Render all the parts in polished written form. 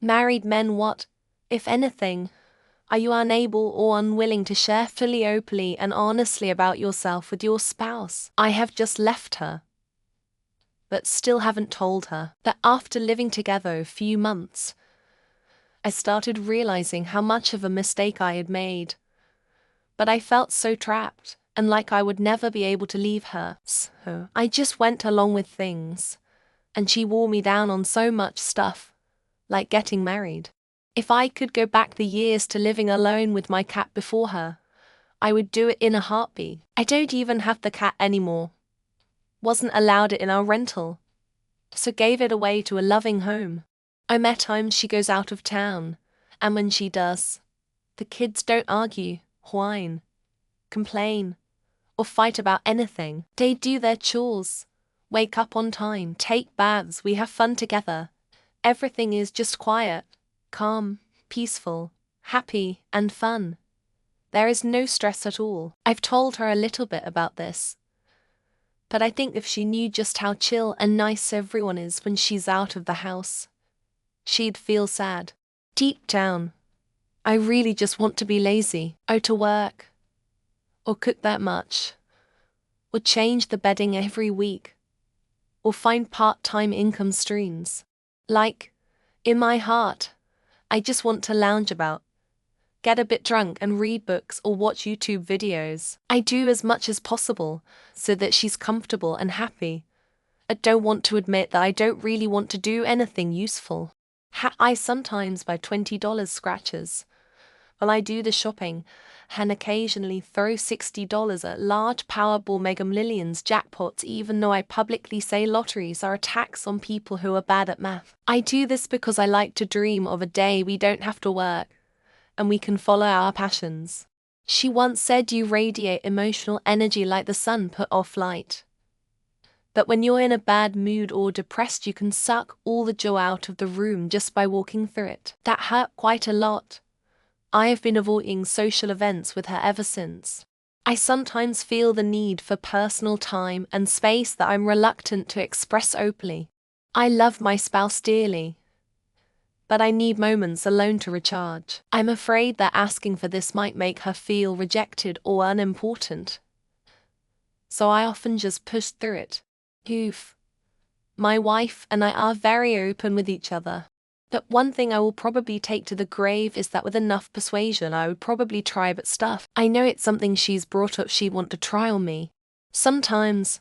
Married men, what, if anything, are you unable or unwilling to share fully, openly, and honestly about yourself with your spouse? I have just left her, but still haven't told her that after living together a few months, I started realizing how much of a mistake I had made. But I felt so trapped and like I would never be able to leave her. So I just went along with things, and she wore me down on so much stuff, like getting married. If I could go back the years to living alone with my cat before her, I would do it in a heartbeat. I don't even have the cat anymore. Wasn't allowed it in our rental, so gave it away to a loving home. I met times she goes out of town, and when she does, the kids don't argue, whine, complain, or fight about anything. They do their chores, wake up on time, take baths, we have fun together. Everything is just quiet, calm, peaceful, happy, and fun. There is no stress at all. I've told her a little bit about this, but I think if she knew just how chill and nice everyone is when she's out of the house, she'd feel sad. Deep down, I really just want to be lazy, or to work, or cook that much, or change the bedding every week, or find part-time income streams. Like, in my heart, I just want to lounge about, get a bit drunk and read books or watch YouTube videos. I do as much as possible so that she's comfortable and happy. I don't want to admit that I don't really want to do anything useful. I sometimes buy $20 scratchers while I do the shopping, and occasionally throw $60 at large Powerball Mega Millions jackpots, even though I publicly say lotteries are a tax on people who are bad at math. I do this because I like to dream of a day we don't have to work, and we can follow our passions. She once said you radiate emotional energy like the sun put off light. But when you're in a bad mood or depressed, you can suck all the joy out of the room just by walking through it. That hurt quite a lot. I have been avoiding social events with her ever since. I sometimes feel the need for personal time and space that I'm reluctant to express openly. I love my spouse dearly, but I need moments alone to recharge. I'm afraid that asking for this might make her feel rejected or unimportant, so I often just push through it. Oof. My wife and I are very open with each other. But one thing I will probably take to the grave is that with enough persuasion I would probably try but stuff. I know it's something she's brought up she'd want to try on me. Sometimes,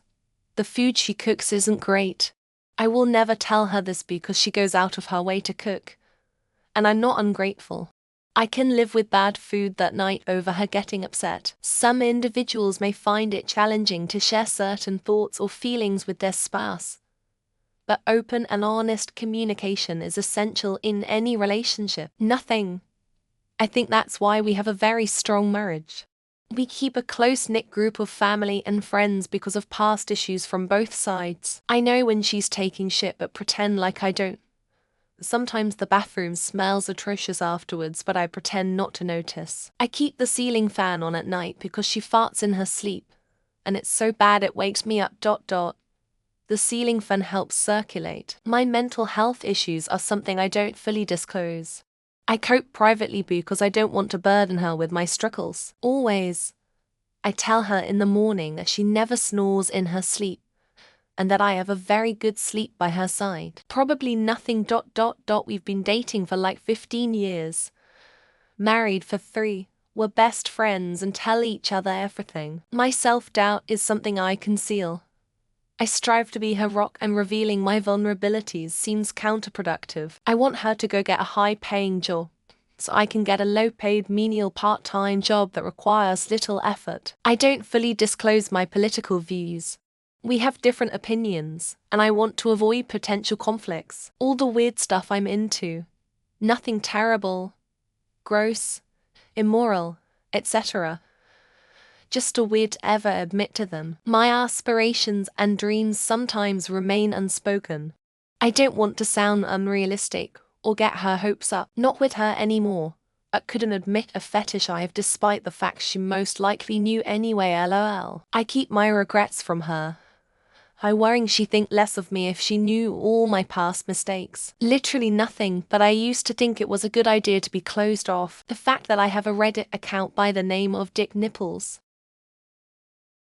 the food she cooks isn't great. I will never tell her this because she goes out of her way to cook, and I'm not ungrateful. I can live with bad food that night over her getting upset. Some individuals may find it challenging to share certain thoughts or feelings with their spouse, but open and honest communication is essential in any relationship. I think that's why we have a very strong marriage. We keep a close-knit group of family and friends because of past issues from both sides. I know when she's taking shit but pretend like I don't. Sometimes the bathroom smells atrocious afterwards, but I pretend not to notice. I keep the ceiling fan on at night because she farts in her sleep, and it's so bad it wakes me up. The ceiling fan helps circulate. My mental health issues are something I don't fully disclose. I cope privately because I don't want to burden her with my struggles. Always, I tell her in the morning that she never snores in her sleep, and that I have a very good sleep by her side. Probably nothing. We've been dating for like 15 years. Married for 3. We're best friends and tell each other everything. My self-doubt is something I conceal. I strive to be her rock, and revealing my vulnerabilities seems counterproductive. I want her to go get a high-paying job, so I can get a low-paid menial part-time job that requires little effort. I don't fully disclose my political views. We have different opinions, and I want to avoid potential conflicts. All the weird stuff I'm into. Nothing terrible, gross, immoral, etc. Just a weird to ever admit to them. My aspirations and dreams sometimes remain unspoken. I don't want to sound unrealistic or get her hopes up. Not with her anymore. I couldn't admit a fetish I have despite the fact she most likely knew anyway. LOL. I keep my regrets from her I worrying she think less of me if she knew all my past mistakes. Literally nothing, but I used to think it was a good idea to be closed off. The fact that I have a Reddit account by the name of Dick Nipples.